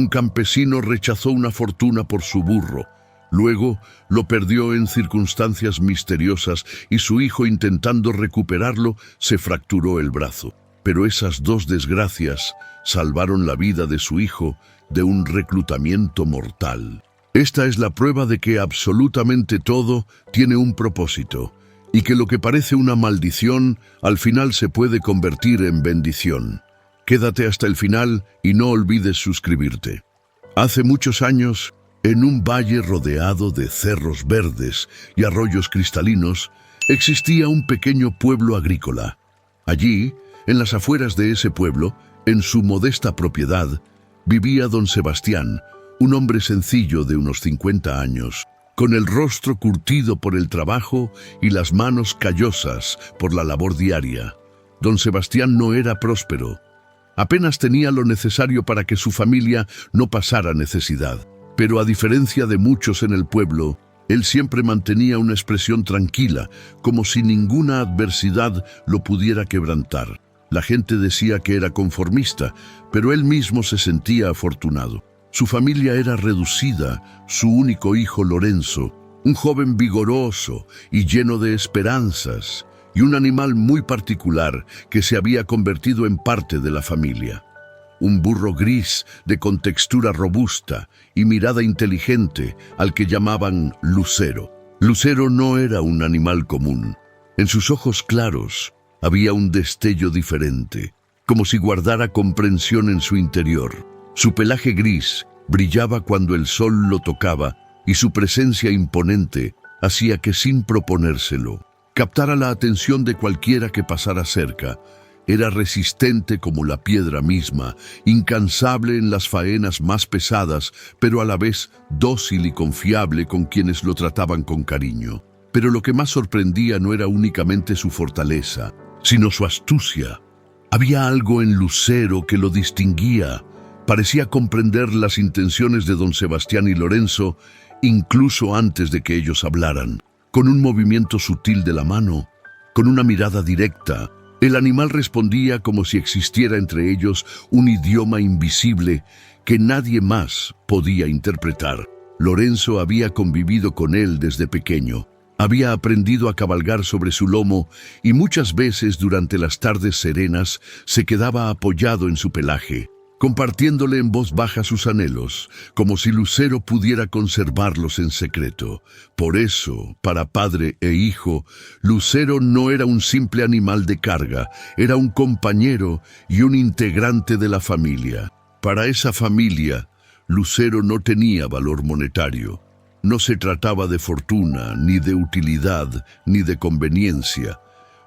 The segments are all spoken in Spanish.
Un campesino rechazó una fortuna por su burro. Luego lo perdió en circunstancias misteriosas y su hijo, intentando recuperarlo, se fracturó el brazo. Pero esas dos desgracias salvaron la vida de su hijo de un reclutamiento mortal. Esta es la prueba de que absolutamente todo tiene un propósito y que lo que parece una maldición al final se puede convertir en bendición. Quédate hasta el final y no olvides suscribirte. Hace muchos años, en un valle rodeado de cerros verdes y arroyos cristalinos, existía un pequeño pueblo agrícola. Allí, en las afueras de ese pueblo, en su modesta propiedad, vivía don Sebastián, un hombre sencillo de unos 50 años, con el rostro curtido por el trabajo y las manos callosas por la labor diaria. Don Sebastián no era próspero. Apenas tenía lo necesario para que su familia no pasara necesidad. Pero a diferencia de muchos en el pueblo, él siempre mantenía una expresión tranquila, como si ninguna adversidad lo pudiera quebrantar. La gente decía que era conformista, pero él mismo se sentía afortunado. Su familia era reducida, su único hijo Lorenzo, un joven vigoroso y lleno de esperanzas, y un animal muy particular que se había convertido en parte de la familia. Un burro gris de contextura robusta y mirada inteligente al que llamaban Lucero. Lucero no era un animal común. En sus ojos claros había un destello diferente, como si guardara comprensión en su interior. Su pelaje gris brillaba cuando el sol lo tocaba y su presencia imponente hacía que, sin proponérselo, captara la atención de cualquiera que pasara cerca. Era resistente como la piedra misma, incansable en las faenas más pesadas, pero a la vez dócil y confiable con quienes lo trataban con cariño. Pero lo que más sorprendía no era únicamente su fortaleza, sino su astucia. Había algo en Lucero que lo distinguía. Parecía comprender las intenciones de don Sebastián y Lorenzo, incluso antes de que ellos hablaran. Con un movimiento sutil de la mano, con una mirada directa, el animal respondía como si existiera entre ellos un idioma invisible que nadie más podía interpretar. Lorenzo había convivido con él desde pequeño. Había aprendido a cabalgar sobre su lomo y muchas veces durante las tardes serenas se quedaba apoyado en su pelaje, compartiéndole en voz baja sus anhelos, como si Lucero pudiera conservarlos en secreto. Por eso, para padre e hijo, Lucero no era un simple animal de carga, era un compañero y un integrante de la familia. Para esa familia, Lucero no tenía valor monetario. No se trataba de fortuna, ni de utilidad, ni de conveniencia.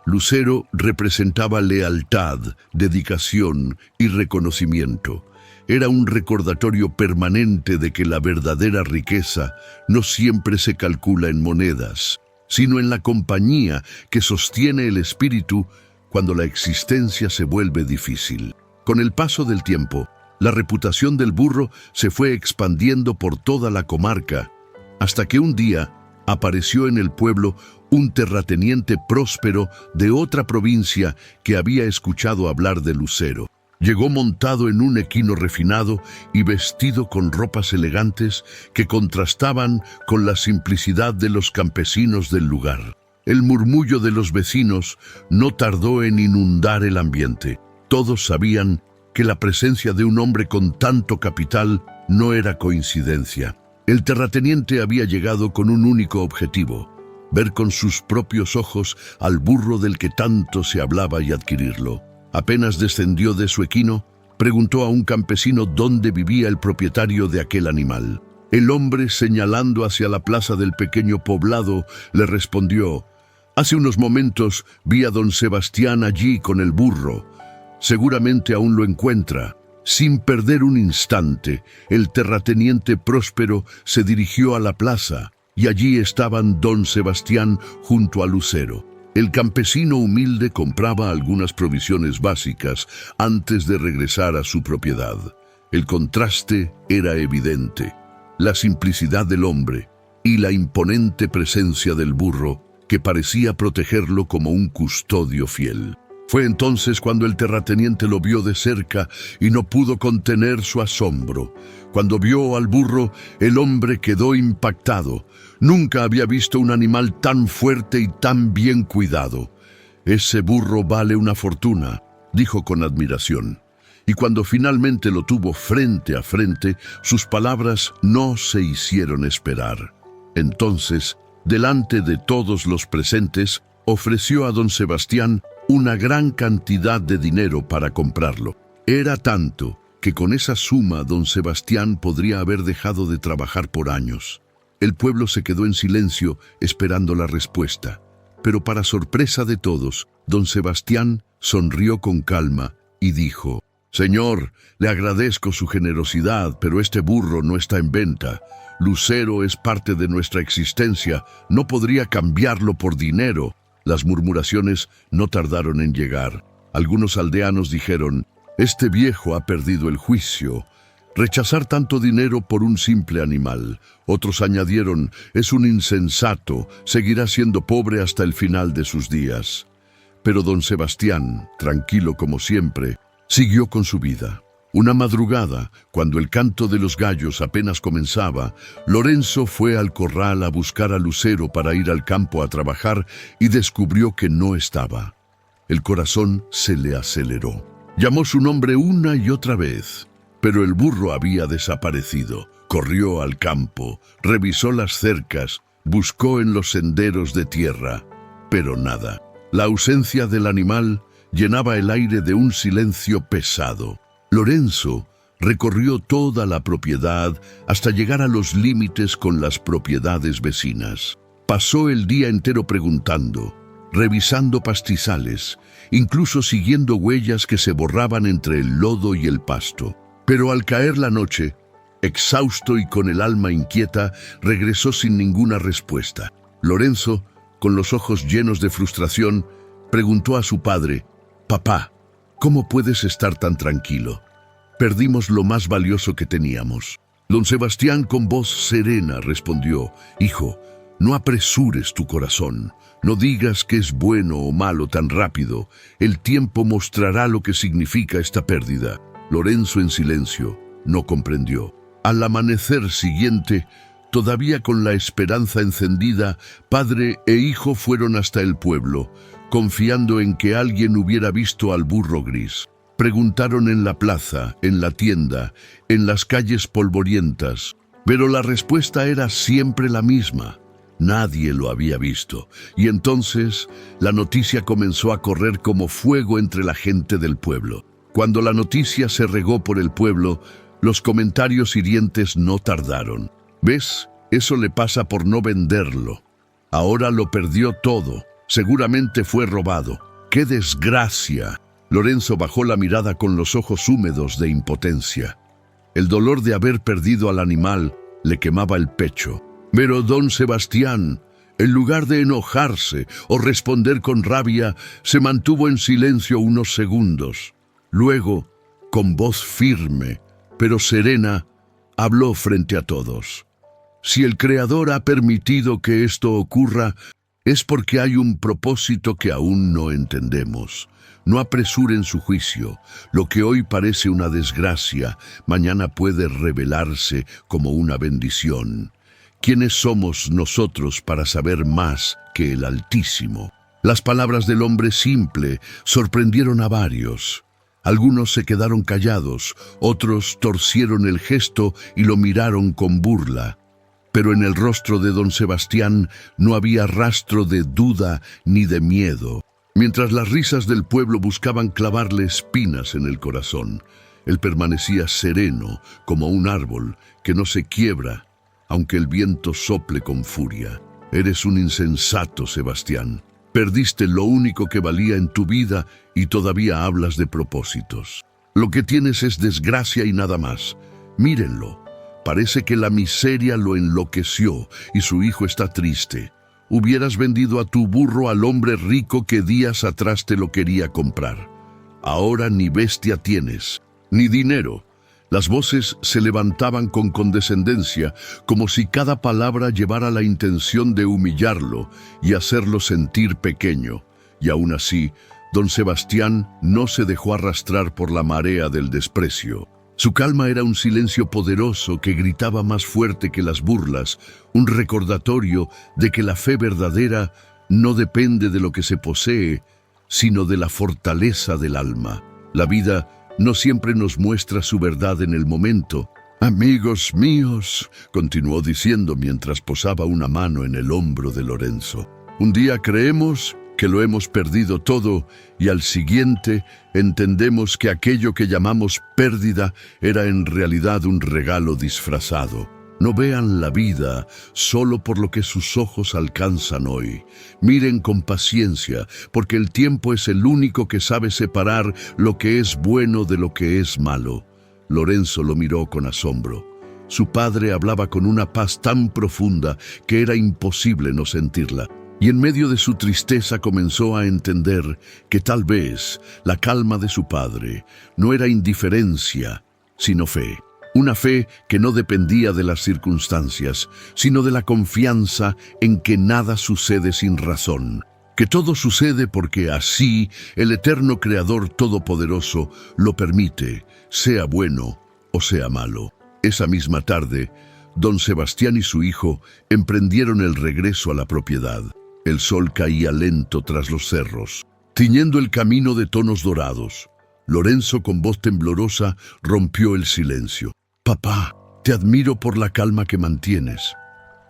Lucero representaba lealtad, dedicación y reconocimiento. Era un recordatorio permanente de que la verdadera riqueza no siempre se calcula en monedas, sino en la compañía que sostiene el espíritu cuando la existencia se vuelve difícil. Con el paso del tiempo, la reputación del burro se fue expandiendo por toda la comarca, hasta que un día apareció en el pueblo un terrateniente próspero de otra provincia que había escuchado hablar de Lucero. Llegó montado en un equino refinado y vestido con ropas elegantes que contrastaban con la simplicidad de los campesinos del lugar. El murmullo de los vecinos no tardó en inundar el ambiente. Todos sabían que la presencia de un hombre con tanto capital no era coincidencia. El terrateniente había llegado con un único objetivo: ver con sus propios ojos al burro del que tanto se hablaba y adquirirlo. Apenas descendió de su equino, preguntó a un campesino dónde vivía el propietario de aquel animal. El hombre, señalando hacia la plaza del pequeño poblado, le respondió: «Hace unos momentos vi a don Sebastián allí con el burro. Seguramente aún lo encuentra». Sin perder un instante, el terrateniente próspero se dirigió a la plaza y allí estaban don Sebastián junto a Lucero. El campesino humilde compraba algunas provisiones básicas antes de regresar a su propiedad. El contraste era evidente: la simplicidad del hombre y la imponente presencia del burro, que parecía protegerlo como un custodio fiel. Fue entonces cuando el terrateniente lo vio de cerca y no pudo contener su asombro. Cuando vio al burro, el hombre quedó impactado. Nunca había visto un animal tan fuerte y tan bien cuidado. «Ese burro vale una fortuna», dijo con admiración. Y cuando finalmente lo tuvo frente a frente, sus palabras no se hicieron esperar. Entonces, delante de todos los presentes, ofreció a don Sebastián una gran cantidad de dinero para comprarlo. Era tanto que con esa suma don Sebastián podría haber dejado de trabajar por años. El pueblo se quedó en silencio esperando la respuesta. Pero para sorpresa de todos, don Sebastián sonrió con calma y dijo: «Señor, le agradezco su generosidad, pero este burro no está en venta. Lucero es parte de nuestra existencia, no podría cambiarlo por dinero». Las murmuraciones no tardaron en llegar. Algunos aldeanos dijeron: «Este viejo ha perdido el juicio. Rechazar tanto dinero por un simple animal». Otros añadieron: «Es un insensato, seguirá siendo pobre hasta el final de sus días». Pero don Sebastián, tranquilo como siempre, siguió con su vida. Una madrugada, cuando el canto de los gallos apenas comenzaba, Lorenzo fue al corral a buscar a Lucero para ir al campo a trabajar y descubrió que no estaba. El corazón se le aceleró. Llamó su nombre una y otra vez, pero el burro había desaparecido. Corrió al campo, revisó las cercas, buscó en los senderos de tierra, pero nada. La ausencia del animal llenaba el aire de un silencio pesado. Lorenzo recorrió toda la propiedad hasta llegar a los límites con las propiedades vecinas. Pasó el día entero preguntando, revisando pastizales, incluso siguiendo huellas que se borraban entre el lodo y el pasto. Pero al caer la noche, exhausto y con el alma inquieta, regresó sin ninguna respuesta. Lorenzo, con los ojos llenos de frustración, preguntó a su padre: «Papá, ¿cómo puedes estar tan tranquilo? Perdimos lo más valioso que teníamos». Don Sebastián, con voz serena, respondió: «Hijo, no apresures tu corazón. No digas que es bueno o malo tan rápido. El tiempo mostrará lo que significa esta pérdida». Lorenzo, en silencio, no comprendió. Al amanecer siguiente, todavía con la esperanza encendida, padre e hijo fueron hasta el pueblo, confiando en que alguien hubiera visto al burro gris. Preguntaron en la plaza, en la tienda, en las calles polvorientas, pero la respuesta era siempre la misma: nadie lo había visto. Y entonces la noticia comenzó a correr como fuego entre la gente del pueblo. Cuando la noticia se regó por el pueblo, los comentarios hirientes no tardaron. «¿Ves? Eso le pasa por no venderlo. Ahora lo perdió todo. Seguramente fue robado. ¡Qué desgracia!». Lorenzo bajó la mirada con los ojos húmedos de impotencia. El dolor de haber perdido al animal le quemaba el pecho. Pero don Sebastián, en lugar de enojarse o responder con rabia, se mantuvo en silencio unos segundos. Luego, con voz firme, pero serena, habló frente a todos. «Si el Creador ha permitido que esto ocurra, es porque hay un propósito que aún no entendemos. No apresuren su juicio. Lo que hoy parece una desgracia, mañana puede revelarse como una bendición. ¿Quiénes somos nosotros para saber más que el Altísimo?». Las palabras del hombre simple sorprendieron a varios. Algunos se quedaron callados, otros torcieron el gesto y lo miraron con burla. Pero en el rostro de don Sebastián no había rastro de duda ni de miedo. Mientras las risas del pueblo buscaban clavarle espinas en el corazón, él permanecía sereno como un árbol que no se quiebra, aunque el viento sople con furia. «Eres un insensato, Sebastián. Perdiste lo único que valía en tu vida y todavía hablas de propósitos. Lo que tienes es desgracia y nada más. Mírenlo. Parece que la miseria lo enloqueció y su hijo está triste. Hubieras vendido a tu burro al hombre rico que días atrás te lo quería comprar. Ahora ni bestia tienes, ni dinero». Las voces se levantaban con condescendencia, como si cada palabra llevara la intención de humillarlo y hacerlo sentir pequeño. Y aún así, Don Sebastián no se dejó arrastrar por la marea del desprecio. Su calma era un silencio poderoso que gritaba más fuerte que las burlas, un recordatorio de que la fe verdadera no depende de lo que se posee, sino de la fortaleza del alma. La vida no siempre nos muestra su verdad en el momento. «Amigos míos», continuó diciendo mientras posaba una mano en el hombro de Lorenzo, «un día creemos que lo hemos perdido todo y al siguiente entendemos que aquello que llamamos pérdida era en realidad un regalo disfrazado. No vean la vida solo por lo que sus ojos alcanzan hoy. Miren con paciencia, porque el tiempo es el único que sabe separar lo que es bueno de lo que es malo». Lorenzo lo miró con asombro. Su padre hablaba con una paz tan profunda que era imposible no sentirla. Y en medio de su tristeza comenzó a entender que tal vez la calma de su padre no era indiferencia, sino fe. Una fe que no dependía de las circunstancias, sino de la confianza en que nada sucede sin razón. Que todo sucede porque así el eterno Creador Todopoderoso lo permite, sea bueno o sea malo. Esa misma tarde, don Sebastián y su hijo emprendieron el regreso a la propiedad. El sol caía lento tras los cerros, tiñendo el camino de tonos dorados. Lorenzo, con voz temblorosa, rompió el silencio. «Papá, te admiro por la calma que mantienes».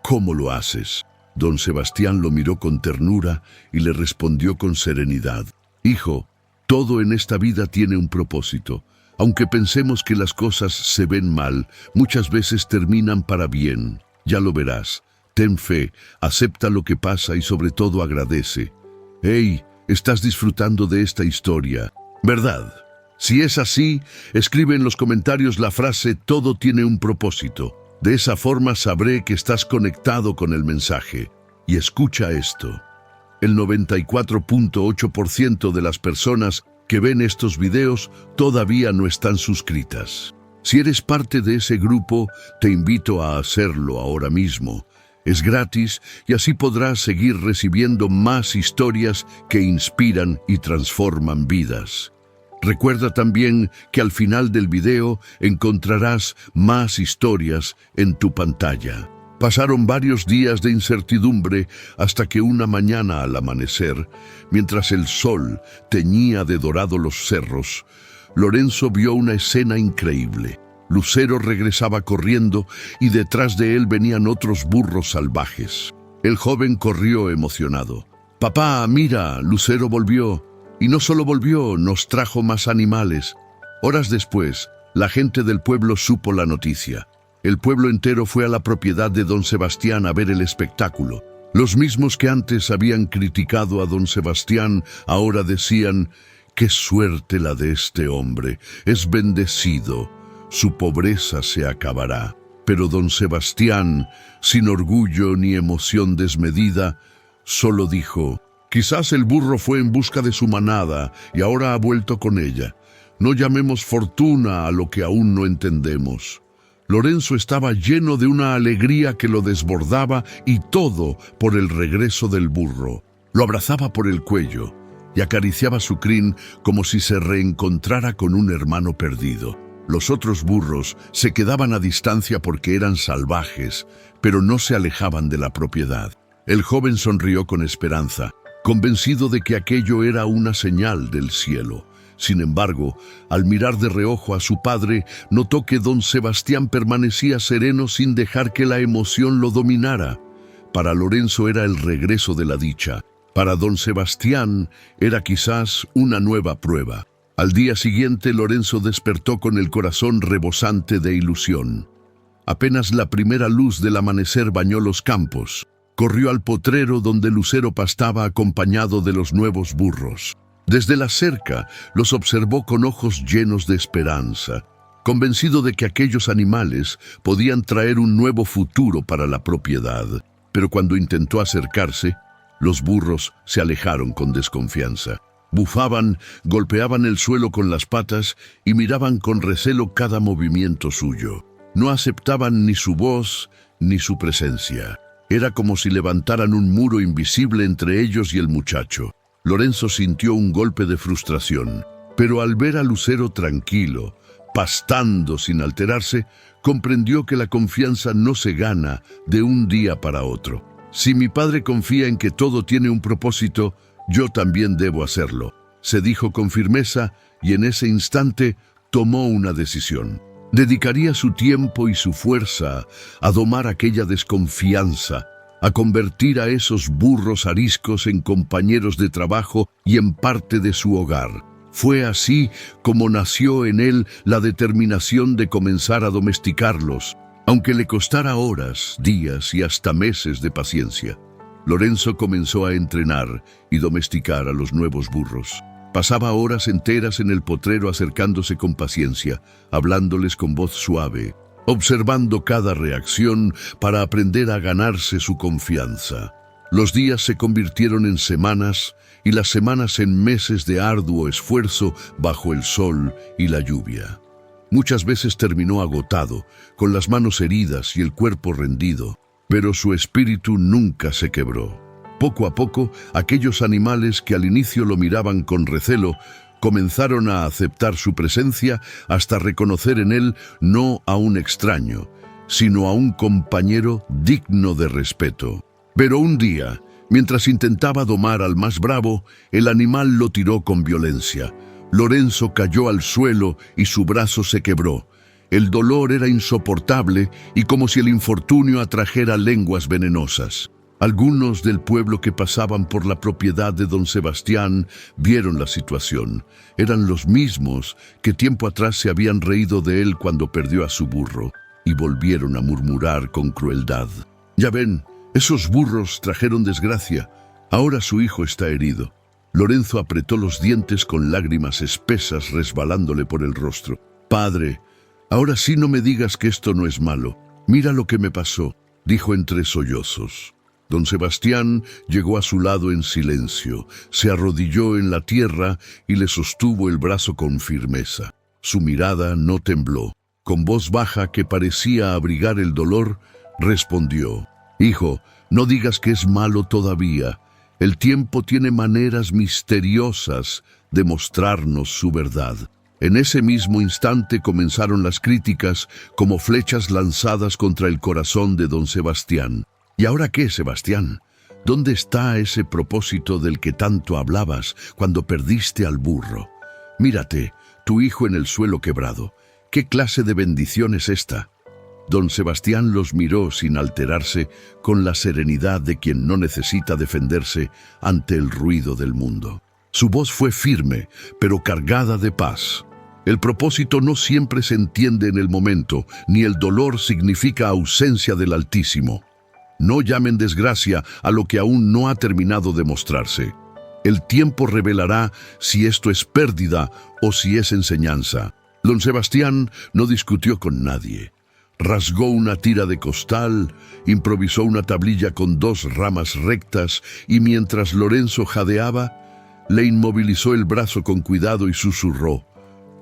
«¿Cómo lo haces?». Don Sebastián lo miró con ternura y le respondió con serenidad. «Hijo, todo en esta vida tiene un propósito. Aunque pensemos que las cosas se ven mal, muchas veces terminan para bien. Ya lo verás. Ten fe, acepta lo que pasa y sobre todo agradece. Hey, estás disfrutando de esta historia, ¿verdad? Si es así, escribe en los comentarios la frase «Todo tiene un propósito». De esa forma sabré que estás conectado con el mensaje. Y escucha esto. El 94.8% de las personas que ven estos videos todavía no están suscritas. Si eres parte de ese grupo, te invito a hacerlo ahora mismo. Es gratis y así podrás seguir recibiendo más historias que inspiran y transforman vidas. Recuerda también que al final del video encontrarás más historias en tu pantalla. Pasaron varios días de incertidumbre hasta que una mañana al amanecer, mientras el sol teñía de dorado los cerros, Lorenzo vio una escena increíble. Lucero regresaba corriendo y detrás de él venían otros burros salvajes. El joven corrió emocionado. «Papá, mira, Lucero volvió. Y no solo volvió, nos trajo más animales». Horas después, la gente del pueblo supo la noticia. El pueblo entero fue a la propiedad de don Sebastián a ver el espectáculo. Los mismos que antes habían criticado a don Sebastián ahora decían: «Qué suerte la de este hombre, es bendecido. Su pobreza se acabará». Pero don Sebastián, sin orgullo ni emoción desmedida, solo dijo: «Quizás el burro fue en busca de su manada y ahora ha vuelto con ella. No llamemos fortuna a lo que aún no entendemos». Lorenzo estaba lleno de una alegría que lo desbordaba, y todo por el regreso del burro. Lo abrazaba por el cuello y acariciaba su crin como si se reencontrara con un hermano perdido. Los otros burros se quedaban a distancia porque eran salvajes, pero no se alejaban de la propiedad. El joven sonrió con esperanza, convencido de que aquello era una señal del cielo. Sin embargo, al mirar de reojo a su padre, notó que don Sebastián permanecía sereno sin dejar que la emoción lo dominara. Para Lorenzo era el regreso de la dicha. Para don Sebastián era quizás una nueva prueba. Al día siguiente, Lorenzo despertó con el corazón rebosante de ilusión. Apenas la primera luz del amanecer bañó los campos. Corrió al potrero donde Lucero pastaba acompañado de los nuevos burros. Desde la cerca los observó con ojos llenos de esperanza, convencido de que aquellos animales podían traer un nuevo futuro para la propiedad. Pero cuando intentó acercarse, los burros se alejaron con desconfianza. Bufaban, golpeaban el suelo con las patas y miraban con recelo cada movimiento suyo. No aceptaban ni su voz ni su presencia. Era como si levantaran un muro invisible entre ellos y el muchacho. Lorenzo sintió un golpe de frustración, pero al ver a Lucero tranquilo, pastando sin alterarse, comprendió que la confianza no se gana de un día para otro. Si mi padre confía en que todo tiene un propósito, yo también debo hacerlo, se dijo con firmeza, y en ese instante tomó una decisión. Dedicaría su tiempo y su fuerza a domar aquella desconfianza, a convertir a esos burros ariscos en compañeros de trabajo y en parte de su hogar. Fue así como nació en él la determinación de comenzar a domesticarlos, aunque le costara horas, días y hasta meses de paciencia. Lorenzo comenzó a entrenar y domesticar a los nuevos burros. Pasaba horas enteras en el potrero acercándose con paciencia, hablándoles con voz suave, observando cada reacción para aprender a ganarse su confianza. Los días se convirtieron en semanas y las semanas en meses de arduo esfuerzo bajo el sol y la lluvia. Muchas veces terminó agotado, con las manos heridas y el cuerpo rendido, pero su espíritu nunca se quebró. Poco a poco, aquellos animales que al inicio lo miraban con recelo, comenzaron a aceptar su presencia hasta reconocer en él no a un extraño, sino a un compañero digno de respeto. Pero un día, mientras intentaba domar al más bravo, el animal lo tiró con violencia. Lorenzo cayó al suelo y su brazo se quebró. El dolor era insoportable y como si el infortunio atrajera lenguas venenosas. Algunos del pueblo que pasaban por la propiedad de don Sebastián vieron la situación. Eran los mismos que tiempo atrás se habían reído de él cuando perdió a su burro y volvieron a murmurar con crueldad. «Ya ven, esos burros trajeron desgracia. Ahora su hijo está herido». Lorenzo apretó los dientes con lágrimas espesas resbalándole por el rostro. «Padre, ahora sí no me digas que esto no es malo. Mira lo que me pasó», dijo entre sollozos. Don Sebastián llegó a su lado en silencio, se arrodilló en la tierra y le sostuvo el brazo con firmeza. Su mirada no tembló. Con voz baja que parecía abrigar el dolor, respondió: «Hijo, no digas que es malo todavía. El tiempo tiene maneras misteriosas de mostrarnos su verdad». En ese mismo instante comenzaron las críticas como flechas lanzadas contra el corazón de don Sebastián. «¿Y ahora qué, Sebastián? ¿Dónde está ese propósito del que tanto hablabas cuando perdiste al burro? Mírate, tu hijo en el suelo quebrado. ¿Qué clase de bendición es esta?». Don Sebastián los miró sin alterarse, con la serenidad de quien no necesita defenderse ante el ruido del mundo. Su voz fue firme, pero cargada de paz. El propósito no siempre se entiende en el momento, ni el dolor significa ausencia del Altísimo. No llamen desgracia a lo que aún no ha terminado de mostrarse. El tiempo revelará si esto es pérdida o si es enseñanza. Don Sebastián no discutió con nadie. Rasgó una tira de costal, improvisó una tablilla con 2 ramas rectas y mientras Lorenzo jadeaba, le inmovilizó el brazo con cuidado y susurró: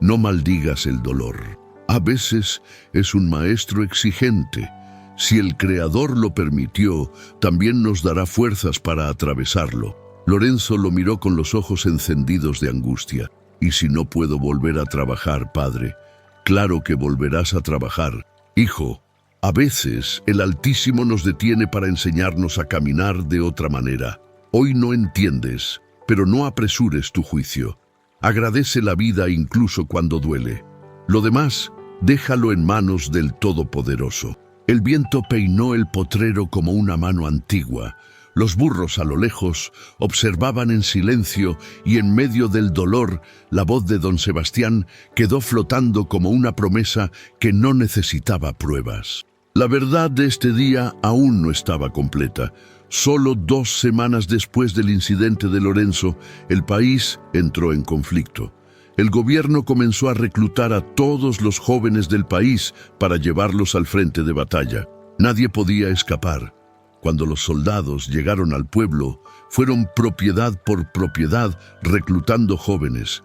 «No maldigas el dolor. A veces es un maestro exigente. Si el Creador lo permitió, también nos dará fuerzas para atravesarlo». Lorenzo lo miró con los ojos encendidos de angustia. «¿Y si no puedo volver a trabajar, padre?». «Claro que volverás a trabajar, hijo. A veces el Altísimo nos detiene para enseñarnos a caminar de otra manera. Hoy no entiendes, pero no apresures tu juicio. Agradece la vida incluso cuando duele. Lo demás, déjalo en manos del Todopoderoso». El viento peinó el potrero como una mano antigua. Los burros a lo lejos observaban en silencio y en medio del dolor, la voz de don Sebastián quedó flotando como una promesa que no necesitaba pruebas. La verdad de este día aún no estaba completa. Solo 2 semanas después del incidente de Lorenzo, el país entró en conflicto. El gobierno comenzó a reclutar a todos los jóvenes del país para llevarlos al frente de batalla. Nadie podía escapar. Cuando los soldados llegaron al pueblo, fueron propiedad por propiedad reclutando jóvenes.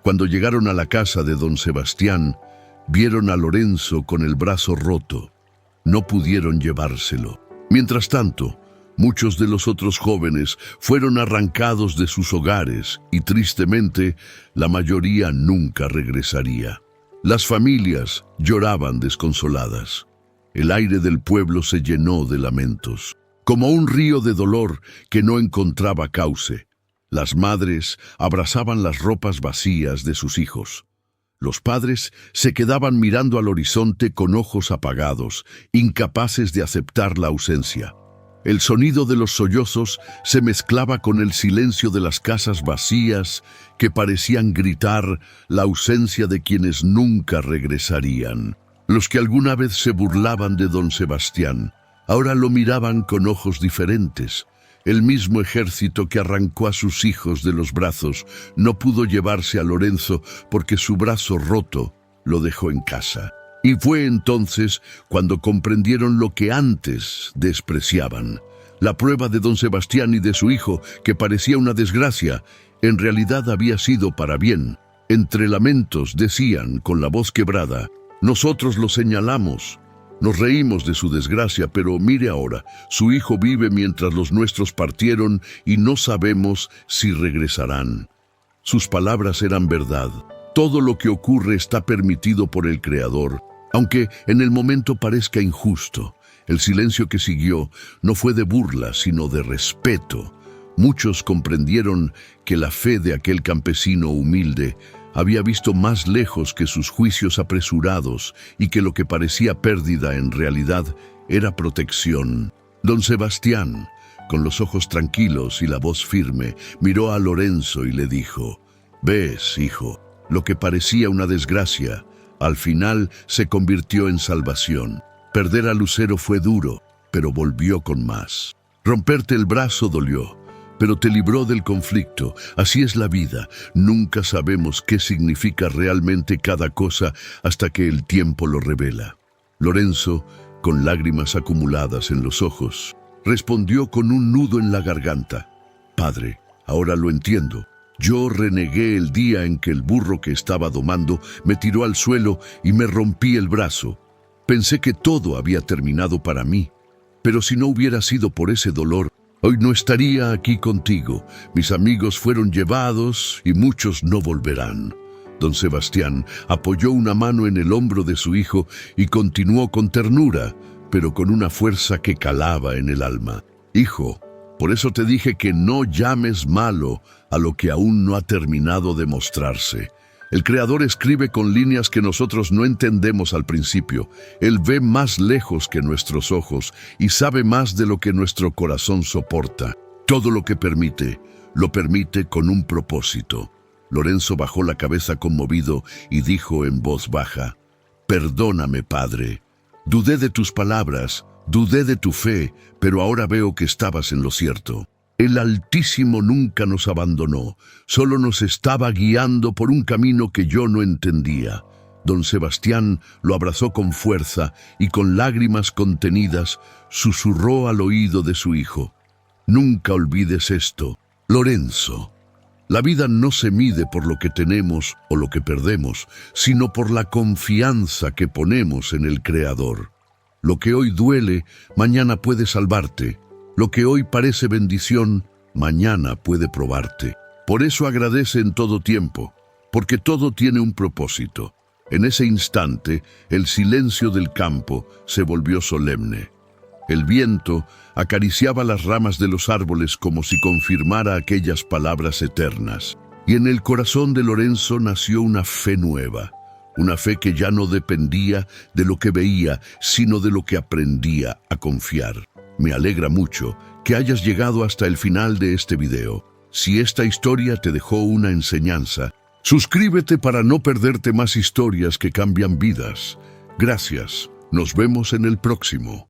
Cuando llegaron a la casa de don Sebastián, vieron a Lorenzo con el brazo roto. No pudieron llevárselo. Mientras tanto, Muchos de los otros jóvenes fueron arrancados de sus hogares y, tristemente, la mayoría nunca regresaría. Las familias lloraban desconsoladas. El aire del pueblo se llenó de lamentos, como un río de dolor que no encontraba cauce. Las madres abrazaban las ropas vacías de sus hijos. Los padres se quedaban mirando al horizonte con ojos apagados, incapaces de aceptar la ausencia. El sonido de los sollozos se mezclaba con el silencio de las casas vacías que parecían gritar la ausencia de quienes nunca regresarían. Los que alguna vez se burlaban de don Sebastián, ahora lo miraban con ojos diferentes. El mismo ejército que arrancó a sus hijos de los brazos no pudo llevarse a Lorenzo porque su brazo roto lo dejó en casa. Y fue entonces cuando comprendieron lo que antes despreciaban. La prueba de don Sebastián y de su hijo, que parecía una desgracia, en realidad había sido para bien. Entre lamentos decían con la voz quebrada: nosotros lo señalamos, nos reímos de su desgracia, pero mire ahora, su hijo vive mientras los nuestros partieron y no sabemos si regresarán. Sus palabras eran verdad. Todo lo que ocurre está permitido por el Creador, aunque en el momento parezca injusto. El silencio que siguió no fue de burla, sino de respeto. Muchos comprendieron que la fe de aquel campesino humilde había visto más lejos que sus juicios apresurados y que lo que parecía pérdida en realidad era protección. Don Sebastián, con los ojos tranquilos y la voz firme, miró a Lorenzo y le dijo: «¿Ves, hijo? Lo que parecía una desgracia, al final se convirtió en salvación. Perder a Lucero fue duro, pero volvió con más. Romperte el brazo dolió, pero te libró del conflicto. Así es la vida. Nunca sabemos qué significa realmente cada cosa hasta que el tiempo lo revela». Lorenzo, con lágrimas acumuladas en los ojos, respondió con un nudo en la garganta: «Padre, ahora lo entiendo. Yo renegué el día en que el burro que estaba domando me tiró al suelo y me rompí el brazo. Pensé que todo había terminado para mí, pero si no hubiera sido por ese dolor, hoy no estaría aquí contigo. Mis amigos fueron llevados y muchos no volverán». Don Sebastián apoyó una mano en el hombro de su hijo y continuó con ternura, pero con una fuerza que calaba en el alma: «Hijo, por eso te dije que no llames malo a lo que aún no ha terminado de mostrarse. El Creador escribe con líneas que nosotros no entendemos al principio. Él ve más lejos que nuestros ojos y sabe más de lo que nuestro corazón soporta. Todo lo que permite, lo permite con un propósito». Lorenzo bajó la cabeza conmovido y dijo en voz baja: «Perdóname, Padre. Dudé de tus palabras, dudé de tu fe, pero ahora veo que estabas en lo cierto. El Altísimo nunca nos abandonó, solo nos estaba guiando por un camino que yo no entendía». Don Sebastián lo abrazó con fuerza y con lágrimas contenidas susurró al oído de su hijo: «Nunca olvides esto, Lorenzo. La vida no se mide por lo que tenemos o lo que perdemos, sino por la confianza que ponemos en el Creador. Lo que hoy duele, mañana puede salvarte. Lo que hoy parece bendición, mañana puede probarte. Por eso agradece en todo tiempo, porque todo tiene un propósito». En ese instante, el silencio del campo se volvió solemne. El viento acariciaba las ramas de los árboles como si confirmara aquellas palabras eternas. Y en el corazón de Lorenzo nació una fe nueva, una fe que ya no dependía de lo que veía, sino de lo que aprendía a confiar. Me alegra mucho que hayas llegado hasta el final de este video. Si esta historia te dejó una enseñanza, suscríbete para no perderte más historias que cambian vidas. Gracias. Nos vemos en el próximo.